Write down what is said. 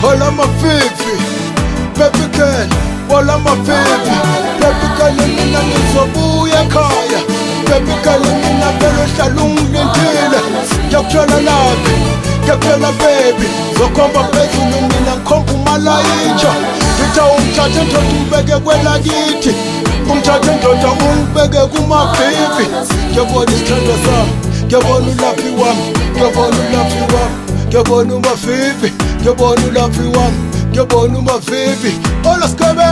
Hola mafifi, baby girl, hola mafifi. Baby girl mina ngizobuya ekhaya. Baby girl mina vele hlala ungilindile. Ngiyakuthola laphi, ngiyakuthola baby. Zokhomba phezulu mina ngikhomba umalayitsha. Ngithi ungithathe ndoda ungibeke kwelakithi. Ungithathe ndoda ungibeke kumafifi. Ngiyabona isithando sami, ngiyabona ulaphi wami, ngiyabona ulaphi wami, ngiyabona umafifi, ngiyabona ulaphi wami, ngiyabona umafifi. Ola Skebe.